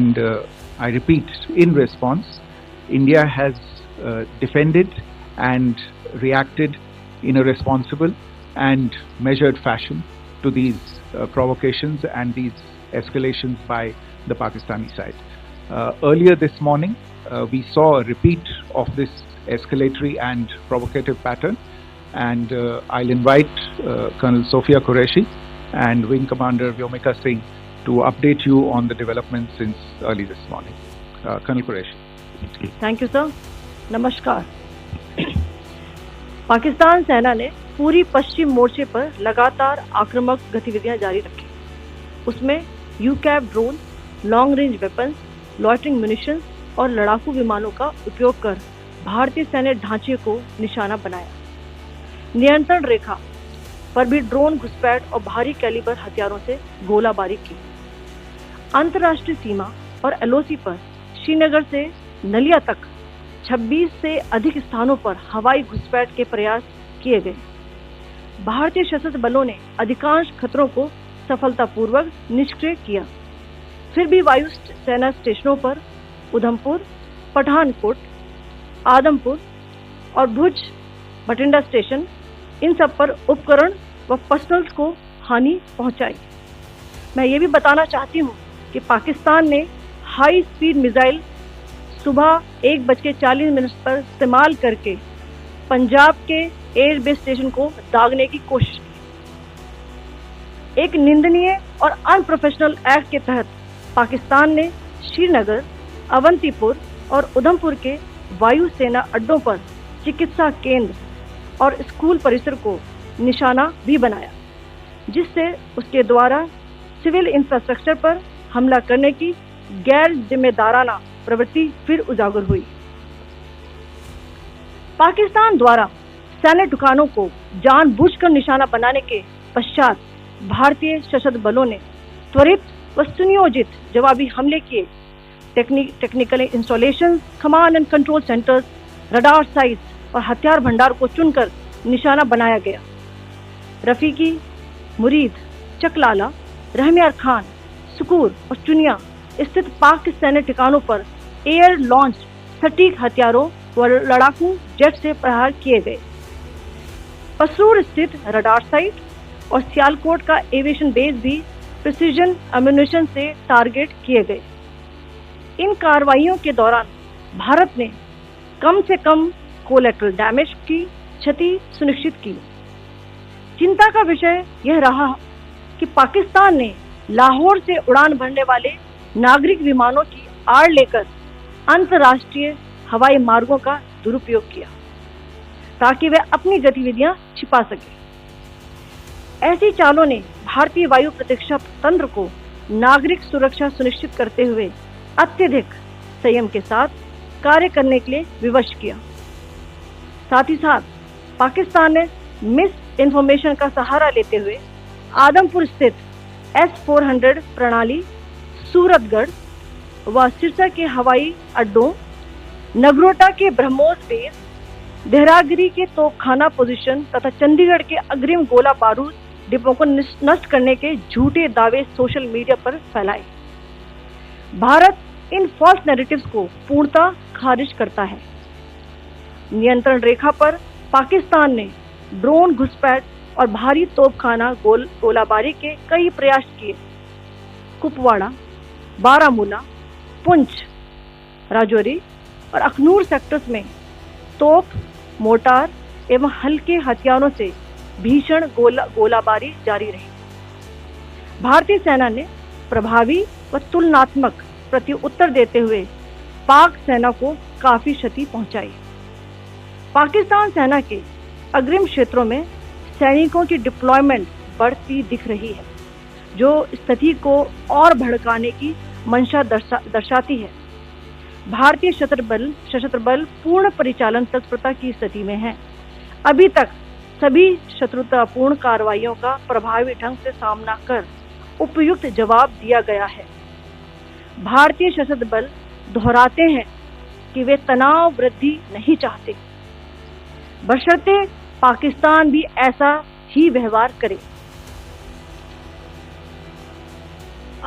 And I repeat, in response, India has defended and reacted in a responsible and measured fashion to these provocations and these escalations by the Pakistani side. Earlier this morning, we saw a repeat of this escalatory and provocative pattern, and I'll invite Colonel Sophia Qureshi and Wing Commander Vyomika Singh to update you on the developments since early this morning. Colonel Qureshi. Thank you sir. नमस्कार। पाकिस्तान सेना ने पूरी पश्चिम मोर्चे पर लगातार आक्रामक गतिविधियां जारी रखी। उसमें UCAV drone, long range weapons, loitering munitions और लड़ाकू विमानों का उपयोग कर भारतीय सैन्य ढांचे को निशाना बनाया। नियंत्रण रेखा पर भी ड्रोन घुसपैठ और भारी कैलिबर हथियारों से गोलाबारी की। अंतर्राष्ट्रीय सीमा और एलओसी पर श्रीनगर से नलिया तक 26 से अधिक स्थानों पर हवाई घुसपैठ के प्रयास किए गए। भारतीय सशस्त्र बलों ने अधिकांश खतरों को सफलतापूर्वक निष्क्रिय किया। फिर भी वायु सेना स्टेशनों पर उधमपुर, पठानकोट, आदमपुर और भुज बठिंडा स्टेशन, इन सब पर उपकरण व पर्सनल्स को हानि पहुंचाई। मैं ये भी बताना चाहती हूँ कि पाकिस्तान ने हाई स्पीड मिसाइल सुबह 1:40 पर इस्तेमाल करके पंजाब के एयरबेस स्टेशन को दागने की कोशिश की। एक निंदनीय और अनप्रोफेशनल एक्ट के तहत पाकिस्तान ने श्रीनगर, अवंतीपुर और उधमपुर के वायु सेना अड्डों पर चिकित्सा केंद्र और स्कूल परिसर को निशाना भी बनाया, जिससे उसके द्वारा सिविल इंफ्रास्ट्रक्चर पर हमला करने की गैर जिम्मेदाराना प्रवृत्ति फिर उजागर हुई। पाकिस्तान द्वारा सैन्य ठिकानों को जानबूझकर निशाना बनाने के पश्चात भारतीय सशस्त्र बलों ने त्वरित व सुनियोजित जवाबी हमले किए। Technical installation, command and control centres, radar sites और हथियार भंडार को चुनकर निशाना बनाया गया। रफीकी, मुरीद, चकलाला, रहमियार खान, सुकूर और चुनिया स्थित पाक सैन्य ठिकानों पर एयर लॉन्च सटीक हथियारों व लड़ाकू जेट से प्रहार किए गए। पसरूर स्थित रडार साइट और सियालकोट का एविएशन बेस भी प्रिसीजन एम्यूनिशन से टारगेट किए गए। इन कार्रवाइयों के दौरान भारत ने कम से कम कोलैटरल डैमेज की क्षति सुनिश्चित की। चिंता का विषय यह रहा कि पाकिस्तान ने लाहौर से उड़ान भरने वाले नागरिक विमानों की आड़ लेकर अंतर्राष्ट्रीय हवाई मार्गों का दुरुपयोग किया ताकि वे अपनी गतिविधियां छिपा सके। ऐसी चालों ने भारतीय वायु प्रतिरक्षा तंत्र को नागरिक सुरक्षा सुनिश्चित करते हुए अत्यधिक संयम के साथ कार्य करने के लिए विवश किया। साथ ही साथ पाकिस्तान ने मिस इन्फॉर्मेशन का सहारा लेते हुए आदमपुर स्थित S-400 प्रणाली, सूरतगढ़ व सिरसा के हवाई अड्डों, नगरोटा के ब्रह्मोस बेस, देहरागिरी के तोपखाना पोजीशन तथा चंडीगढ़ के अग्रिम गोला बारूद डिपों को नष्ट करने के झूठे दावे सोशल मीडिया पर फैलाए। भारत इन फॉल्स नैरेटिव्स को पूर्णतः खारिज करता है। नियंत्रण रेखा पर पाकिस्तान ने ड्रोन घुसपैठ और भारी तोपखाना गोलाबारी के कई प्रयास किए। कुपवाड़ा, बारामूला, पुंछ, राजौरी और अखनूर सेक्टर्स में तोप, मोर्टार एवं हल्के हथियारों से भीषण गोलाबारी जारी रही। भारतीय सेना ने प्रभावी व तुलनात्मक प्रत्युत्तर देते हुए पाक सेना को काफी क्षति पहुंचाई। पाकिस्तान सेना के अग्रिम क्षेत्रों में सैनिकों की डिप्लॉयमेंट बढ़ती दिख रही है, जो स्थिति को और भड़काने की मंशा दर्शाती है। भारतीय सशस्त्र बल पूर्ण परिचालन तत्परता की स्थिति में है। अभी तक सभी शत्रुतापूर्ण कार्रवाइयों का प्रभावी ढंग से सामना कर उपयुक्त जवाब दिया गया है। भारतीय सशस्त्र बल दोहराते हैं कि वे तनाव वृद्धि नहीं चाहते, बशर्ते पाकिस्तान भी ऐसा ही व्यवहार करे।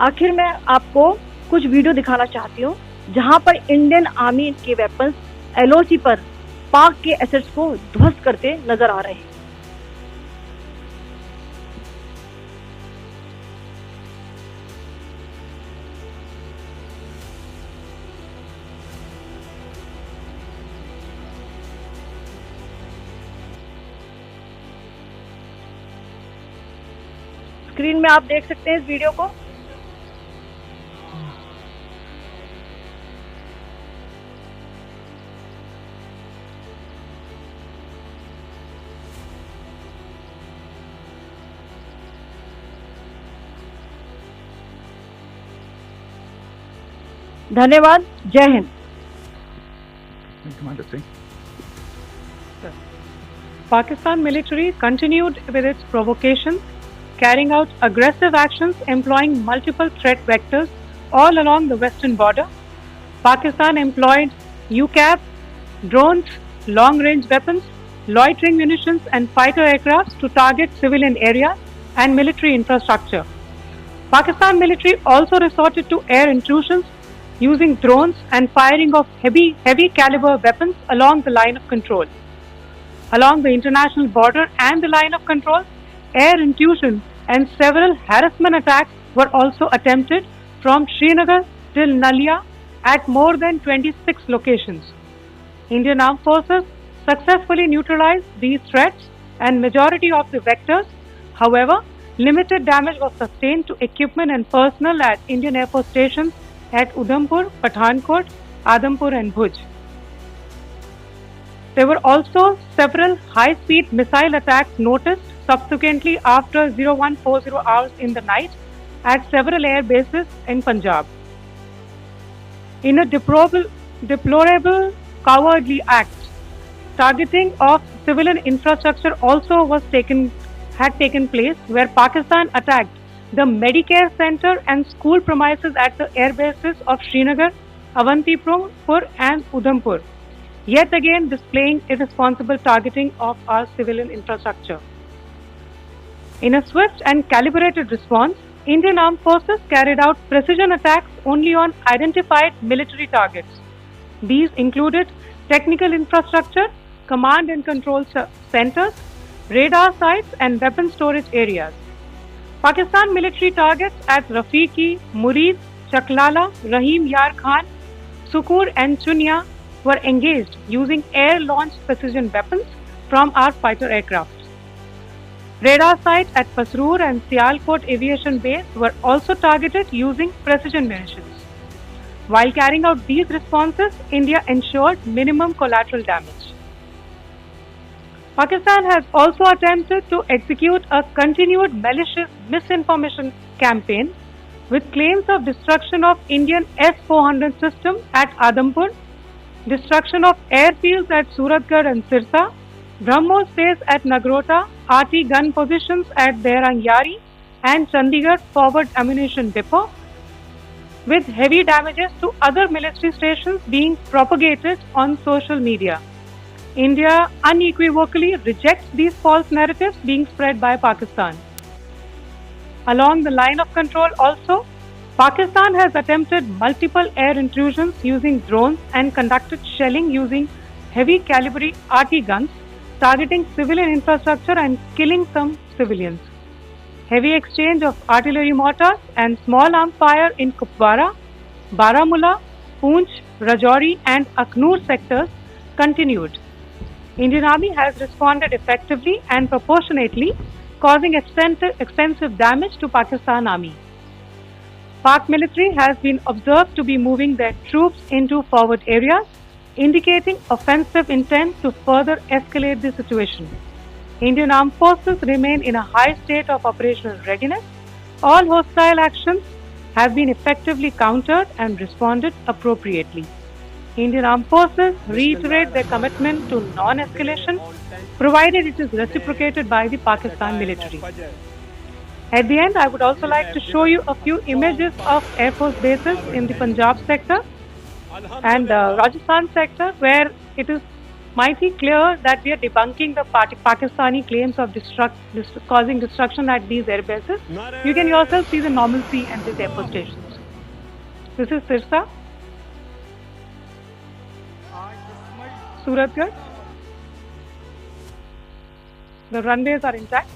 आखिर में आपको कुछ वीडियो दिखाना चाहती हूँ जहां पर इंडियन आर्मी के वेपन्स LOC पर पाक के एसेट्स को ध्वस्त करते नजर आ रहे हैं। स्क्रीन में आप देख सकते हैं इस वीडियो को। धन्यवाद। जय Hind. Commander Singh. Pakistan military continued with its provocations, carrying out aggressive actions employing multiple threat vectors all along the western border. Pakistan employed UCAV, drones, long-range weapons, loitering munitions and fighter aircrafts to target civilian areas and military infrastructure. Pakistan military also resorted to air intrusions using drones and firing of heavy caliber weapons along the line of control. Along the international border and the line of control, air intrusion and several harassment attacks were also attempted from Srinagar till Nalia at more than 26 locations. Indian Armed Forces successfully neutralized these threats and majority of the vectors. However, limited damage was sustained to equipment and personnel at Indian Air Force stations at Udhampur, Pathankot, Adampur and Bhuj. There were also several high-speed missile attacks noticed subsequently after 0140 hours in the night at several air bases in Punjab. In a deplorable cowardly act, targeting of civilian infrastructure also had taken place, where Pakistan attacked the Medicare Center and school premises at the air bases of Srinagar, Avantipur and Udhampur, yet again displaying irresponsible targeting of our civilian infrastructure. In a swift and calibrated response, Indian Armed Forces carried out precision attacks only on identified military targets. These included technical infrastructure, command and control centers, radar sites and weapon storage areas. Pakistan military targets at Rafiqi, Murid, Chaklala, Rahim Yar Khan, Sukur and Chunya were engaged using air-launched precision weapons from our fighter aircraft. Radar sites at Pasroor and Sialkot Aviation Base were also targeted using precision munitions. While carrying out these responses, India ensured minimum collateral damage. Pakistan has also attempted to execute a continued malicious misinformation campaign with claims of destruction of Indian S-400 system at Adampur, destruction of airfields at Suratgarh and Sirsa, BrahMos base at Nagrota, RT gun positions at Derangyari and Chandigarh forward ammunition depot, with heavy damages to other military stations being propagated on social media. India unequivocally rejects these false narratives being spread by Pakistan. Along the line of control also, Pakistan has attempted multiple air intrusions using drones and conducted shelling using heavy caliber RT guns, targeting civilian infrastructure and killing some civilians. Heavy exchange of artillery mortars and small arms fire in Kupwara, Baramulla, Poonch, Rajouri and Aknoor sectors continued. Indian Army has responded effectively and proportionately, causing extensive damage to Pakistan Army. Pak military has been observed to be moving their troops into forward areas, indicating offensive intent to further escalate the situation. Indian Armed Forces remain in a high state of operational readiness. All hostile actions have been effectively countered and responded appropriately. Indian Armed Forces reiterate their commitment to non-escalation, provided it is reciprocated by the Pakistan military. At the end, I would also like to show you a few images of Air Force bases in the Punjab sector and Rajasthan sector, where it is mighty clear that we are debunking the Pakistani claims of causing destruction at these air bases. You can yourself see the normalcy at these air force stations. This is Sirsa, Suratgarh. The runways are intact.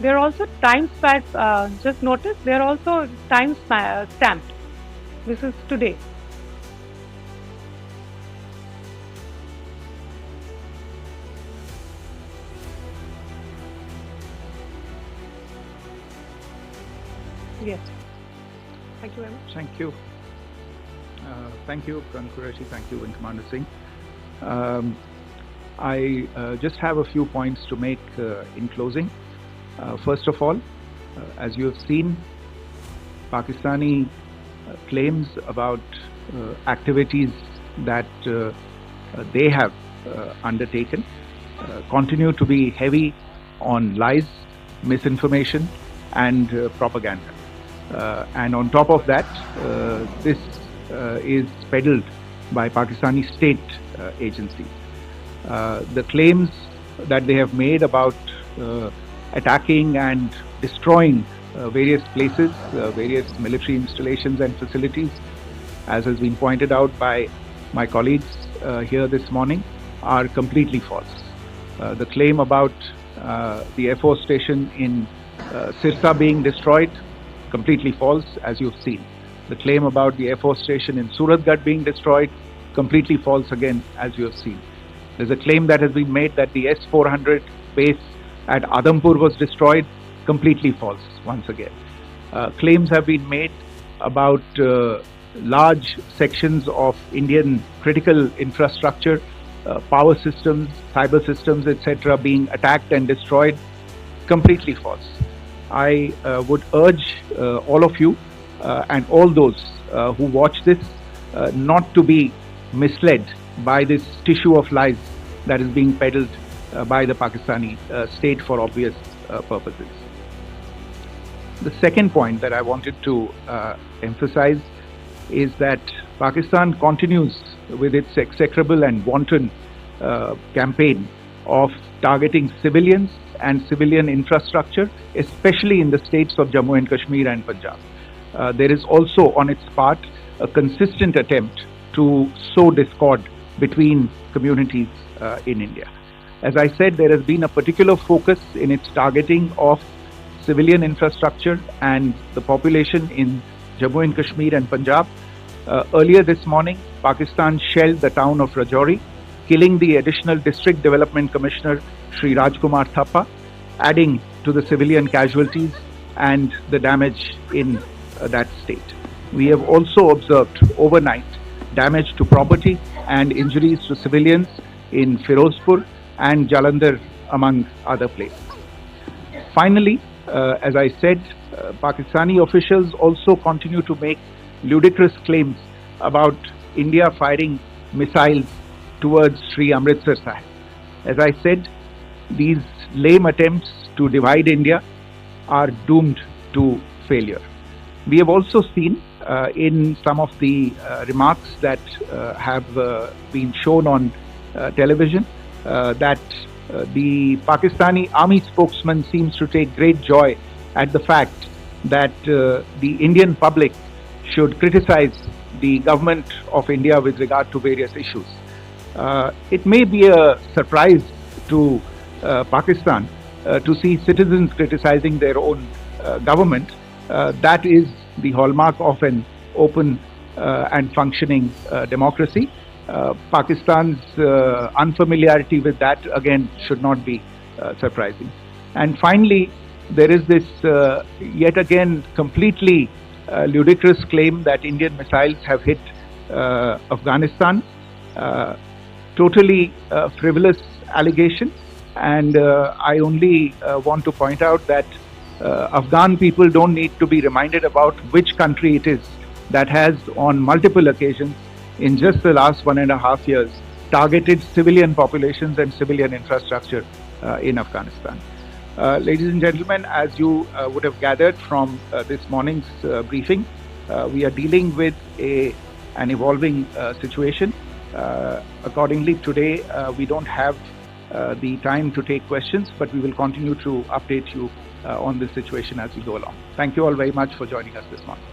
There are also time stamps. Just notice there are also time stamped. This is today. Yes. Thank you very much. Thank you. Thank you, Colonel Qureshi. Thank you, Wing Commander Singh. I just have a few points to make in closing. First of all, as you have seen, Pakistani claims about activities that they have undertaken continue to be heavy on lies, misinformation, and propaganda. And on top of that, this is peddled by Pakistani state agencies. The claims that they have made about attacking and destroying various places, various military installations and facilities, as has been pointed out by my colleagues here this morning, are completely false. The claim about the Air Force station in Sirsa being destroyed, completely false, as you've seen. The claim about the Air Force station in Suratgarh being destroyed, completely false again, as you have seen. There's a claim that has been made that the S-400 base at Adampur was destroyed, completely false once again. Claims have been made about large sections of Indian critical infrastructure, power systems, cyber systems, etc. being attacked and destroyed, completely false. I would urge all of you and all those who watch this not to be misled by this tissue of lies that is being peddled by the Pakistani state for obvious purposes. The second point that I wanted to emphasize is that Pakistan continues with its execrable and wanton campaign of targeting civilians and civilian infrastructure, especially in the states of Jammu and Kashmir and Punjab. There is also on its part a consistent attempt to sow discord between communities in India. As I said, there has been a particular focus in its targeting of civilian infrastructure and the population in Jammu and Kashmir and Punjab. Earlier this morning, Pakistan shelled the town of Rajouri, killing the additional District Development Commissioner Shri Rajkumar Thappa, adding to the civilian casualties and the damage in that state. We have also observed overnight damage to property and injuries to civilians in Firozpur and Jalandhar, among other places. Finally, as I said, Pakistani officials also continue to make ludicrous claims about India firing missiles towards Sri Amritsar Sahib. As I said, these lame attempts to divide India are doomed to failure. We have also seen in some of the remarks that have been shown on television that the Pakistani army spokesman seems to take great joy at the fact that the Indian public should criticize the government of India with regard to various issues. It may be a surprise to Pakistan to see citizens criticizing their own government. That is the hallmark of an open and functioning democracy. Pakistan's unfamiliarity with that, again, should not be surprising. And finally, there is this yet again completely ludicrous claim that Indian missiles have hit Afghanistan. Totally frivolous allegation, and I only want to point out that Afghan people don't need to be reminded about which country it is that has on multiple occasions in just the last 1.5 years targeted civilian populations and civilian infrastructure in Afghanistan. Ladies and gentlemen, as you would have gathered from this morning's briefing, we are dealing with an evolving situation. Accordingly, today we don't have the time to take questions, but we will continue to update you on this situation as we go along. Thank you all very much for joining us this morning.